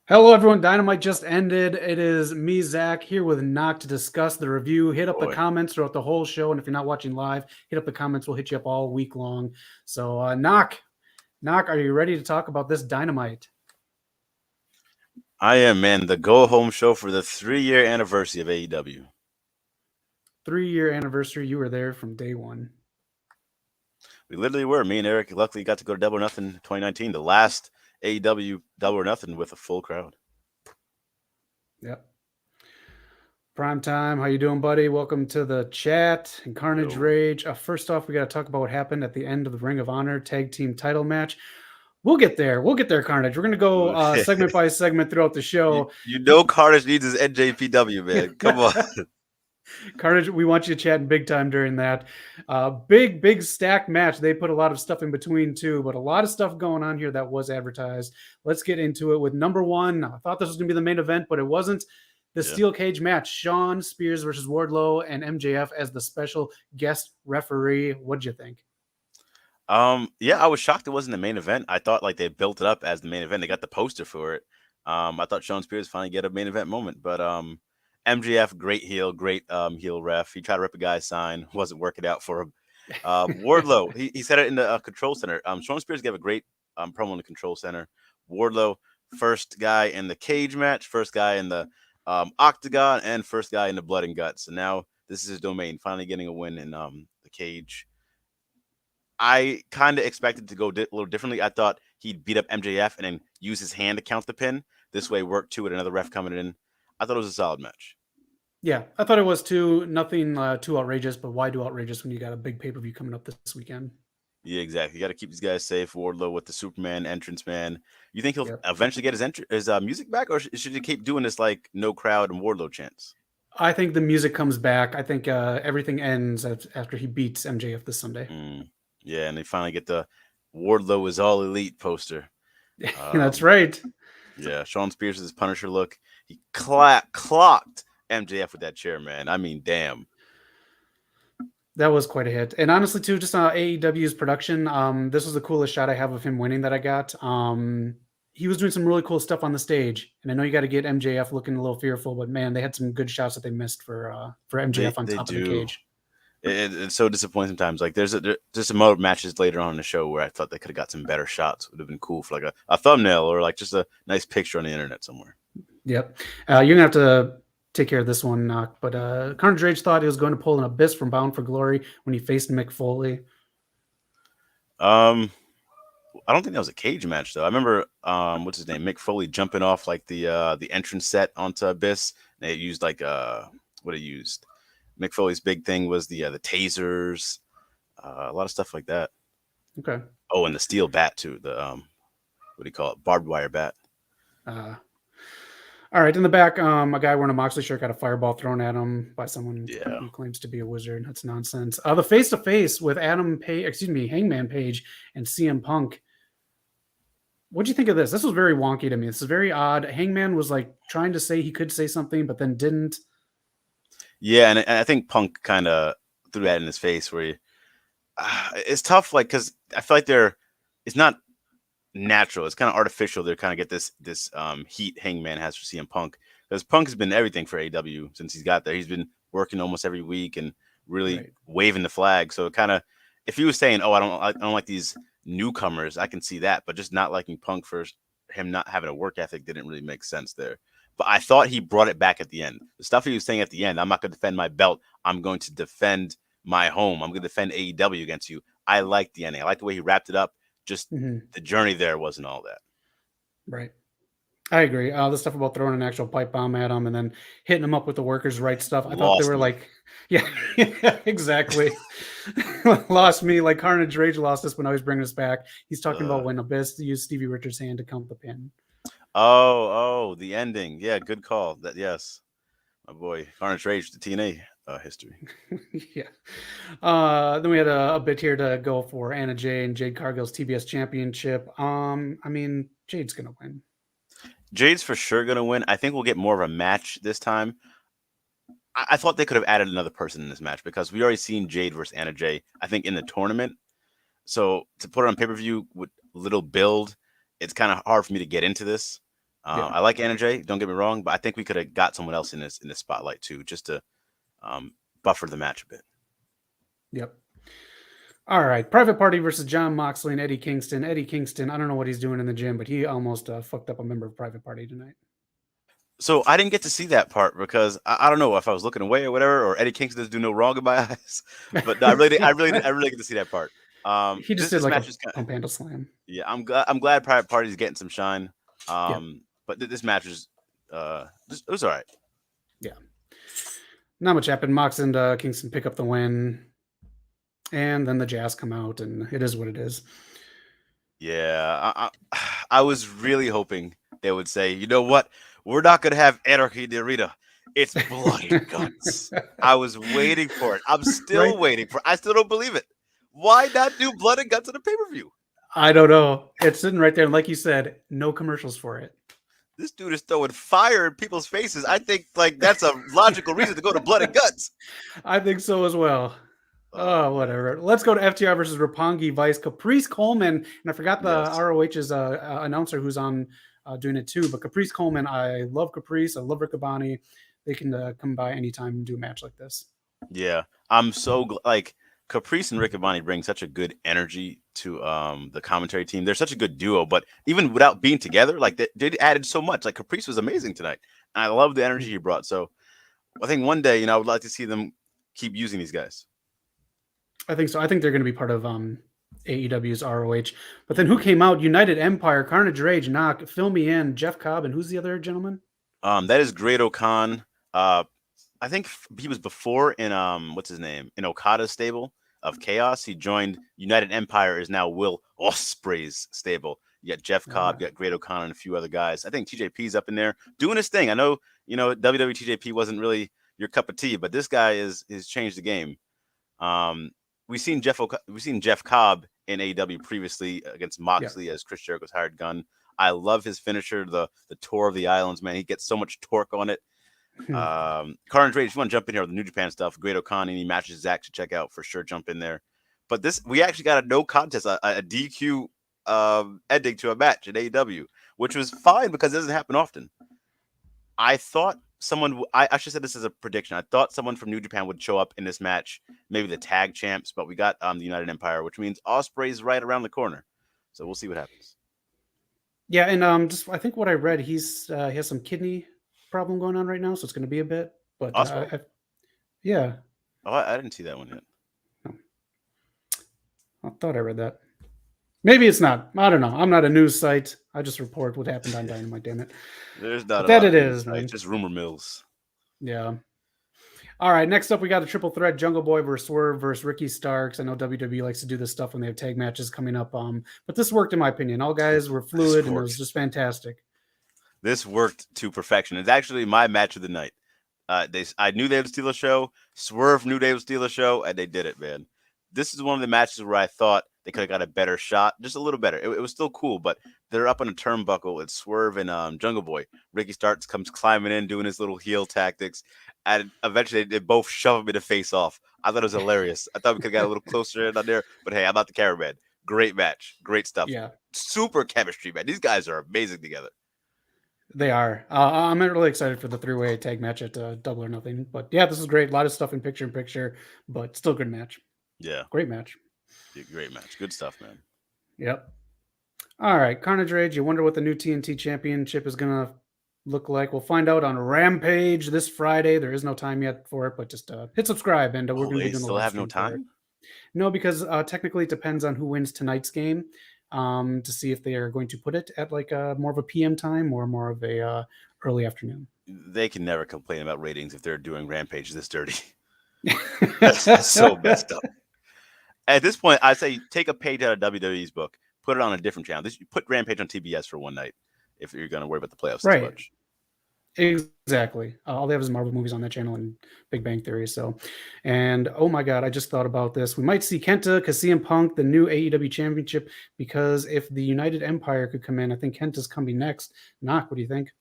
Hello, everyone. Dynamite just ended. It is me, Zach, here with Knock to discuss the review. Hit up the Boy, comments throughout the whole show. And if you're not watching live, hit up the comments. We'll hit you up all week long. So, Knock, are you ready to talk about this Dynamite? I am, man. The go home show for the 3-year anniversary of AEW. 3-year anniversary. You were there from day one. We literally were. Me and Eric luckily got to go to Double or Nothing 2019, the last AEW Double or Nothing with a full crowd. Yep. Prime time. How you doing, buddy? Welcome to the chat and Carnage Yo. Rage. First off, we got to talk about what happened at the end of the Ring of Honor tag team title match. We'll get there. Carnage. We're going to go segment by segment throughout the show. you know Carnage needs his NJPW, man. Come on. Carnage, we want you chatting big time during that. Big stack match. They put a lot of stuff in between too, but a lot of stuff going on here that was advertised. Let's get into it with number one. I thought this was going to be the main event, but it wasn't. The steel cage match, Shawn Spears versus Wardlow and MJF as the special guest referee. What'd you think? I was shocked it wasn't the main event. I thought like they built it up as the main event. They got the poster for it. I thought Shawn Spears finally get a main event moment, but MJF, great heel ref. He tried to rip a guy's sign, wasn't working out for him. Wardlow, he said it in the control center. Shawn Spears gave a great promo in the control center. Wardlow, first guy in the cage match, first guy in the octagon, and first guy in the blood and guts. And now this is his domain, finally getting a win in the cage. I kind of expected to go a little differently. I thought he'd beat up MJF and then use his hand to count the pin. This way, work two with another ref coming in. I thought it was a solid match. Yeah, I thought it was too. Nothing too outrageous, but why do outrageous when you got a big pay-per-view coming up this weekend? Yeah, exactly. You got to keep these guys safe. Wardlow with the Superman entrance, man. You think he'll eventually get his music back, or should he keep doing this like no crowd and Wardlow chants? I think the music comes back. I think everything ends after he beats MJF this Sunday. Yeah, and they finally get the Wardlow is all elite poster. That's right. Yeah, Shawn Spears with his Punisher look. He clocked MJF with that chair, man. I mean, damn. That was quite a hit. And honestly, too, just AEW's production, this was the coolest shot I have of him winning that I got. He was doing some really cool stuff on the stage. And I know you got to get MJF looking a little fearful, but man, they had some good shots that they missed for MJF on top of the cage. It's so disappointing sometimes. Like there's some other matches later on in the show where I thought they could have got some better shots. Would have been cool for like a thumbnail or like just a nice picture on the internet somewhere. Yep. You're gonna have to take care of this one, Knock. But Carnage Rage thought he was going to pull an Abyss from Bound for Glory when he faced Mick Foley. I don't think that was a cage match though. I remember what's his name, Mick Foley jumping off like the entrance set onto Abyss. They used like what he used. Mick Foley's big thing was the tasers, a lot of stuff like that. Okay. Oh, and the steel bat too. The what do you call it? Barbed wire bat. All right, in the back, a guy wearing a Moxley shirt got a fireball thrown at him by someone who claims to be a wizard. That's nonsense. The face-to-face with Hangman Page and CM Punk. What'd you think of this? This was very wonky to me. This is very odd. Hangman was like trying to say he could say something, but then didn't. Yeah, and I think Punk kind of threw that in his face where it's tough, like, because I feel like it's not natural. It's kind of artificial. They kind of get this heat Hangman has for CM Punk, because Punk has been everything for AEW since he's got there. He's been working almost every week and really waving the flag. So kind of, if he was saying, "Oh, I don't like these newcomers," I can see that, but just not liking Punk for him not having a work ethic didn't really make sense there. But I thought he brought it back at the end. The stuff he was saying at the end, I'm not going to defend my belt. I'm going to defend my home. I'm going to defend AEW against you. I like the ending. I like the way he wrapped it up. Just the journey there wasn't all that. Right. I agree. The stuff about throwing an actual pipe bomb at him and then hitting him up with the workers' right stuff. I thought they were like, yeah, exactly. Lost me. Like Carnage Rage lost us when I was bringing us back. He's talking about when Abyss used Stevie Richards' hand to count the pin. Oh, the ending. Yeah, good call. Yes, my boy Carnage Rage, the TNA history. Yeah. Then we had a bit here to go for Anna Jay and Jade Cargill's TBS Championship. I mean, Jade's gonna win. Jade's for sure gonna win. I think we'll get more of a match this time. I thought they could have added another person in this match because we already seen Jade versus Anna Jay, I think, in the tournament. So to put it on pay-per-view with little build, it's kind of hard for me to get into this. I like NJ, don't get me wrong, but I think we could have got someone else in this spotlight too, just to buffer the match a bit. Yep. All right, Private Party versus John Moxley and Eddie Kingston. Eddie Kingston, I don't know what he's doing in the gym, but he almost fucked up a member of Private Party tonight. So I didn't get to see that part because I don't know if I was looking away or whatever, or Eddie Kingston doesn't do no wrong in my eyes. But no, I really get to see that part. He just did like a pump handle slam. Yeah, I'm glad Private Party's getting some shine. But this match was it was all right. Yeah, not much happened. Mox and Kingston pick up the win, and then the Jazz come out, and it is what it is. Yeah, I was really hoping they would say, you know what, we're not gonna have anarchy in the arena. It's blood and guts. I was waiting for it. I'm still waiting for it. I still don't believe it. Why not do blood and guts on a pay-per-view? I don't know. It's sitting right there, and like you said, no commercials for it. This dude is throwing fire in people's faces. I think like that's a logical reason to go to blood and guts. I think so as well. Oh, whatever. Let's go to FTR versus Roppongi Vice. Caprice Coleman, and I forgot the ROH's announcer who's on doing it too. But Caprice Coleman, I love Caprice. I love Riccaboni. They can come by anytime and do a match like this. Yeah, I'm so like Caprice and Riccaboni bring such a good energy to the commentary team. They're such a good duo, but even without being together, like they added so much. Like Caprice was amazing tonight, and I love the energy he brought. So I think one day, I would like to see them keep using these guys. I think so. I think they're going to be part of AEW's ROH. But then who came out? United Empire, Carnage Rage, Knock, Fill Me In, Jeff Cobb, and who's the other gentleman? That is Great Khan. I think he was before in what's his name, in Okada's stable of Chaos. He joined United Empire, is now Will Ospreay's stable. You got Jeff Cobb, you got Great Khan, and a few other guys. I think TJP's up in there doing his thing. I know, WWE TJP wasn't really your cup of tea, but this guy has changed the game. We've seen Jeff Cobb in AEW previously against Moxley as Chris Jericho's hired gun. I love his finisher, the Tour of the Islands, man. He gets so much torque on it. Carnage Rage, if you want to jump in here with the New Japan stuff, Great Khan, any matches Zach should check out for sure, jump in there. But we actually got a no contest, a DQ ending to a match at AEW, which was fine because it doesn't happen often. I thought I should say this as a prediction. I thought someone from New Japan would show up in this match, maybe the tag champs, but we got the United Empire, which means Ospreay's right around the corner. So we'll see what happens. Yeah, and just I think what I read, he has some kidney problem going on right now, so it's going to be a bit. But yeah. Oh, I didn't see that one yet. No. I thought I read that. Maybe it's not. I don't know. I'm not a news site. I just report what happened on Dynamite. Damn it. There's not. That it is. It's just rumor mills. Yeah. All right. Next up, we got a triple threat: Jungle Boy versus Swerve versus Ricky Starks. I know WWE likes to do this stuff when they have tag matches coming up. But this worked in my opinion. All guys were fluid, and it was just fantastic. This worked to perfection. It's actually my match of the night. I knew they would steal a show. Swerve knew they would steal a show, and they did it, man. This is one of the matches where I thought they could have got a better shot, just a little better. It was still cool, but they're up on a turnbuckle. It's Swerve and Jungle Boy. Ricky Starks comes climbing in, doing his little heel tactics, and eventually they both shove him in the face off. I thought it was hilarious. I thought we could have got a little closer in on there, but hey, I'm not the cameraman. Great match. Great stuff. Yeah. Super chemistry, man. These guys are amazing together. They are. I'm really excited for the three-way tag match at Double or Nothing. But yeah, this is great. A lot of stuff in picture, but still good match. Yeah. Great match. Great match. Good stuff, man. Yep. All right. Carnage Rage. You wonder what the new TNT Championship is going to look like. We'll find out on Rampage this Friday. There is no time yet for it, but just hit subscribe and we're going to be doing still have no time? No, because technically it depends on who wins tonight's game. To see if they are going to put it at like more of a PM time or more of a early afternoon. They can never complain about ratings if they're doing Rampage this dirty. That's so messed up. At this point, I say take a page out of WWE's book, put it on a different channel. Put Rampage on TBS for one night if you're going to worry about the playoffs right. too much. Exactly. All they have is Marvel movies on that channel and Big Bang Theory. So, and oh my God, I just thought about this. We might see Kenta, CM Punk, the new AEW Championship, because if the United Empire could come in, I think Kenta's coming next. Knock, what do you think?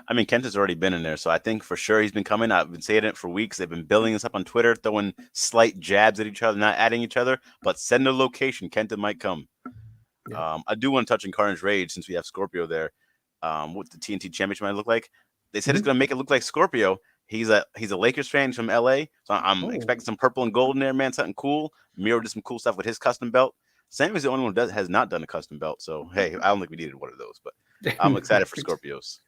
I mean, Kenta's already been in there, so I think for sure he's been coming. I've been saying it for weeks. They've been building this up on Twitter, throwing slight jabs at each other, not adding each other, but send a location. Kenta might come. Yeah. I do want to touch on Carnage Rage since we have Scorpio there. what the TNT Championship might look like. They said it's Mhm. going to make it look like Scorpio. He's a Lakers fan from LA, so I'm Oh, expecting some purple and gold in there, man. Something cool. Miro did some cool stuff with his custom belt. Sam is the only one who has not done a custom belt, so hey, I don't think we needed one of those, but I'm excited for Scorpios.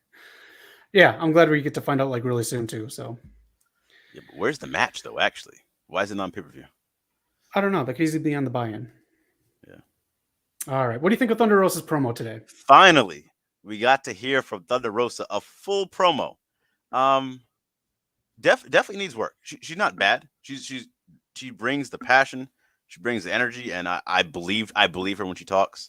yeah, I'm glad we get to find out like really soon too. So Yeah, but where's the match though? Actually, why is it not on pay-per-view? I don't know. That could easily be on the buy-in. Yeah. All right. What do you think of Thunder Rosa's promo today? Finally, we got to hear from Thunder Rosa a full promo. Um, definitely needs work. She's not bad. She brings the passion, she brings the energy, and I believe her when she talks.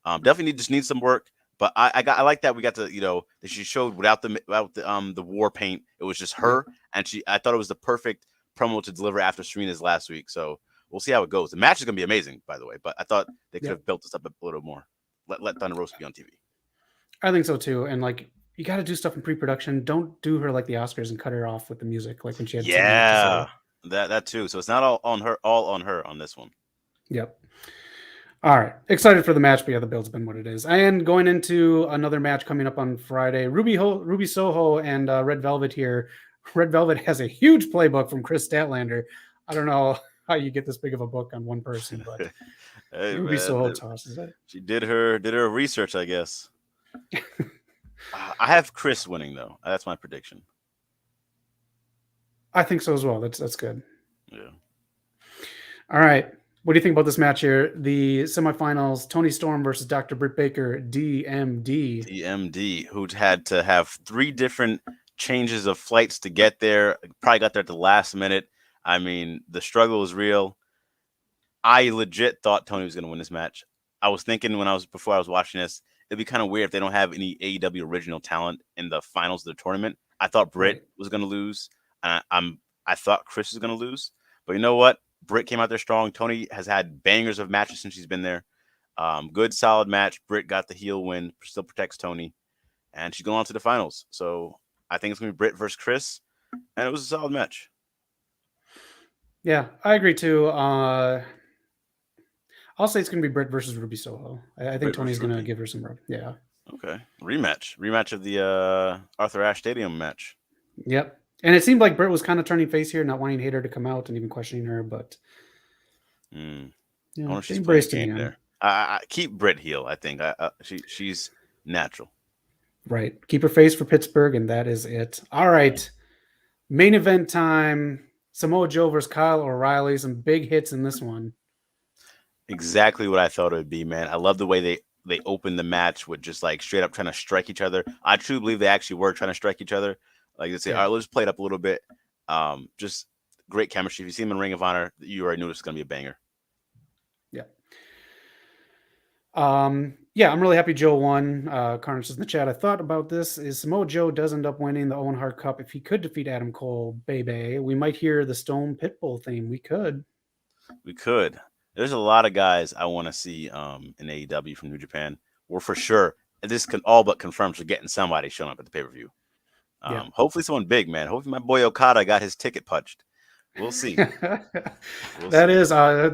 Definitely just needs some work. But I like that we got to that she showed without the war paint. It was just her, and I thought it was the perfect promo to deliver after Serena's last week. So we'll see how it goes. The match is gonna be amazing, by the way. But I thought they could have built this up a little more. Let Thunder Rosa be on TV. I think so too. And like, you got to do stuff in pre-production. Don't do her like the Oscars and cut her off with the music, like when she had something to say. Yeah, that too. So it's not all on her. All on her on this one. Yep. All right. Excited for the match, but yeah, the build's been what it is. And going into another match coming up on Friday, Ruby Soho and Red Velvet here. Red Velvet has a huge playbook from Chris Statlander. I don't know how you get this big of a book on one person, but Hey, Ruby Soho tosses it. She did her research, I guess. I have Chris winning though. That's my prediction. I think so as well. That's good. Yeah. All right. What do you think about this match here? The semifinals: Tony Storm versus Dr. Britt Baker, DMD. DMD, who had to have 3 different changes of flights to get there. Probably got there at the last minute. I mean, the struggle is real. I legit thought Tony was going to win this match. I was thinking before I was watching this, it'd be kind of weird if they don't have any AEW original talent in the finals of the tournament. I thought Britt was going to lose. I thought Chris was going to lose. But you know what? Britt came out there strong. Tony has had bangers of matches since she's been there. Good, solid match. Britt got the heel win, still protects Tony, and she's going on to the finals. So I think it's going to be Britt versus Chris, and it was a solid match. Yeah, I agree too. I'll say it's going to be Britt versus Ruby Soho. I think Tony's going to give her some rub. Yeah. Okay. Rematch of the Arthur Ashe Stadium match. Yep. And it seemed like Britt was kind of turning face here, not wanting Hater to come out and even questioning her, but I yeah, wonder if she's embraced playing him there. I keep Britt heel. I think she's natural. Right. Keep her face for Pittsburgh, and that is it. All right. Main event time. Samoa Joe versus Kyle O'Reilly. Some big hits in this one. Exactly what I thought it would be, man. I love the way they opened the match with just like straight up trying to strike each other. I truly believe they actually were trying to strike each other. Like they say, all right, let's play it up a little bit. Just great chemistry. If you see them in Ring of Honor, you already knew it's going to be a banger. Yeah. Yeah, I'm really happy Joe won. Carnage says in the chat, I thought about this. Is Samoa Joe does end up winning the Owen Hart Cup if he could defeat Adam Cole, baby. We might hear the Stone Pitbull theme. We could. There's a lot of guys I want to see in AEW from New Japan. We're for sure. This can all but confirms we're getting somebody showing up at the pay-per-view. Hopefully someone big, man. Hopefully my boy Okada got his ticket punched. We'll see. The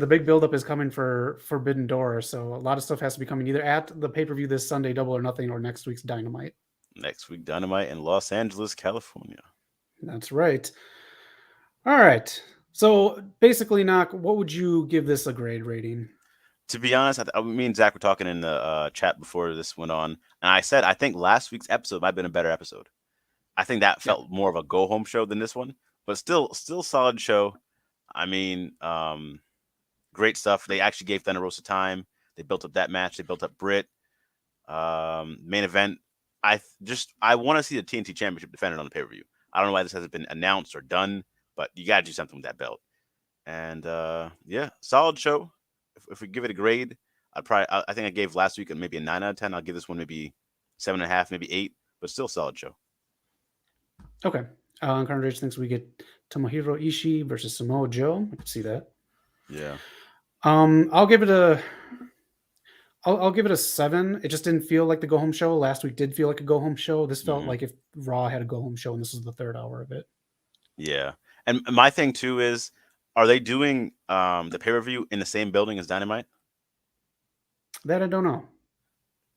big buildup is coming for Forbidden Door. So a lot of stuff has to be coming either at the pay-per-view this Sunday, Double or Nothing, or next week's Dynamite. Next week, Dynamite in Los Angeles, California. That's right. All right. So basically, Knock, what would you give this a grade rating? To be honest, me and Zach were talking in the chat before this went on, and I said I think last week's episode might have been a better episode. I think that felt more of a go-home show than this one, but still solid show. I mean, great stuff. They actually gave Thunder Rosa time. They built up that match. They built up Britt. Main event. I want to see the TNT Championship defended on the pay-per-view. I don't know why this hasn't been announced or done, but you got to do something with that belt. And solid show. If we give it a grade, I think I gave last week maybe a 9 out of 10. I'll give this one maybe 7.5, maybe 8, but still solid show. Okay. Carnage thinks we get Tomohiro Ishii versus Samoa Joe. I can see that. Yeah. I'll give it a 7. It just didn't feel like the go home show. Last week did feel like a go home show. This felt like if Raw had a go home show, and this is the 3rd hour of it. Yeah. And my thing too is, are they doing the pay-per-view in the same building as Dynamite? That I don't know.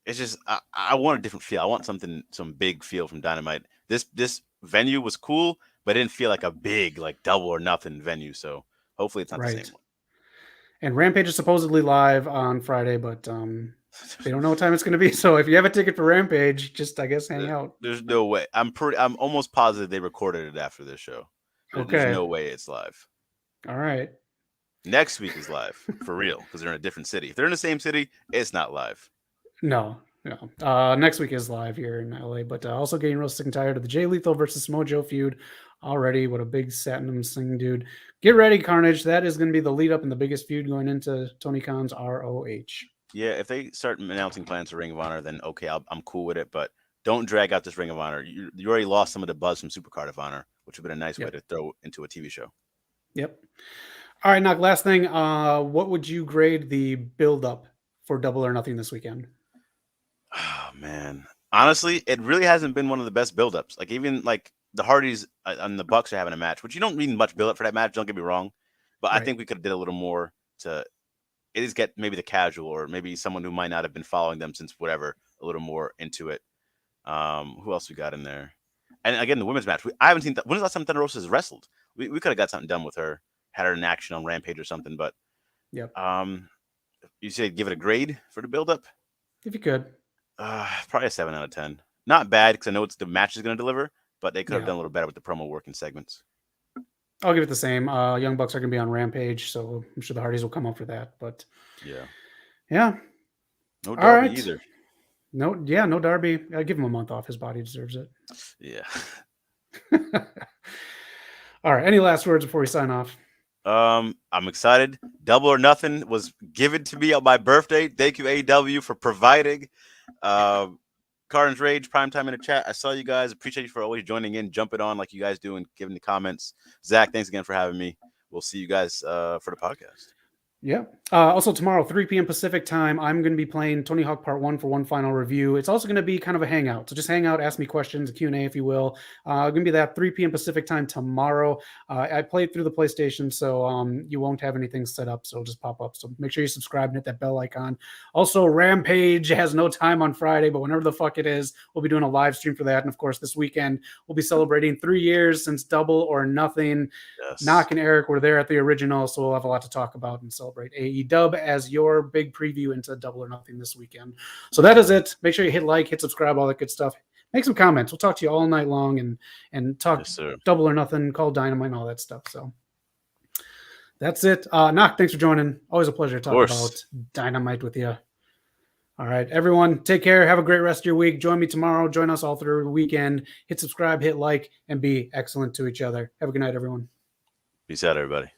it's just I want a different feel. I want some big feel from Dynamite. This venue was cool, but it didn't feel like a big like Double or Nothing venue. So hopefully it's not the same one. And Rampage is supposedly live on Friday, but they don't know what time it's going to be. So if you have a ticket for Rampage, just I guess hang out. There's no way. I'm almost positive they recorded it after this show. There's no way it's live. All right. Next week is live for real because they're in a different city. If they're in the same city, it's not live. No. Next week is live here in LA, but also getting real sick and tired of the Jay Lethal versus Mojo feud already. What a big Satin thing, dude. Get ready, Carnage. That is going to be the lead up and the biggest feud going into Tony Khan's ROH. Yeah, if they start announcing plans for Ring of Honor, then okay, I'm cool with it. But don't drag out this Ring of Honor. You already lost some of the buzz from Supercard of Honor, which would have been a nice way to throw into a TV show. Yep. All right, Knock, last thing. What would you grade the build-up for Double or Nothing this weekend? Oh, man. Honestly, it really hasn't been one of the best build-ups. Like, even, like, the Hardys and the Bucks are having a match, which you don't need much build-up for that match, don't get me wrong. But I think we could have did a little more to at least get maybe the casual or maybe someone who might not have been following them since whatever a little more into it. Who else we got in there? And, again, the women's match. I haven't seen that. When was the last time Thunder Rosa has wrestled? We could have got something done with her. Had her in action on Rampage or something, but you said give it a grade for the build-up? If you could. Probably a 7 out of 10. Not bad because I know the match is going to deliver, but they could have done a little better with the promo work and segments. I'll give it the same. Young Bucks are going to be on Rampage, so I'm sure the Hardys will come up for that. But yeah. No Darby either. No Darby. I'll give him a month off. His body deserves it. Yeah. All right. Any last words before we sign off? I'm excited. Double or Nothing was given to me on my birthday. Thank you, AEW, for providing. Carnage Rage, primetime in the chat. I saw you guys. Appreciate you for always joining in, jumping on like you guys do and giving the comments. Zach, thanks again for having me. We'll see you guys for the podcast. Yeah. Also tomorrow, 3 p.m. Pacific time, I'm going to be playing Tony Hawk Part 1 for one final review. It's also going to be kind of a hangout. So just hang out, ask me questions, a Q&A if you will. Going to be that 3 p.m. Pacific time tomorrow. I played through the PlayStation, so you won't have anything set up. So it'll just pop up. So make sure you subscribe and hit that bell icon. Also, Rampage has no time on Friday, but whenever the fuck it is, we'll be doing a live stream for that. And of course, this weekend, we'll be celebrating 3 years since Double or Nothing. Yes. Knock and Eric were there at the original, so we'll have a lot to talk about and celebrate AEW as your big preview into Double or Nothing this weekend. So that is it. Make sure you hit like, hit subscribe, all that good stuff. Make some comments. We'll talk to you all night long and talk Double or Nothing, call Dynamite and all that stuff. So that's it. Knock, thanks for joining. Always a pleasure to talk about Dynamite with you. All right, everyone, take care. Have a great rest of your week. Join me tomorrow. Join us all through the weekend. Hit subscribe, hit like, and be excellent to each other. Have a good night, everyone. Peace out, everybody.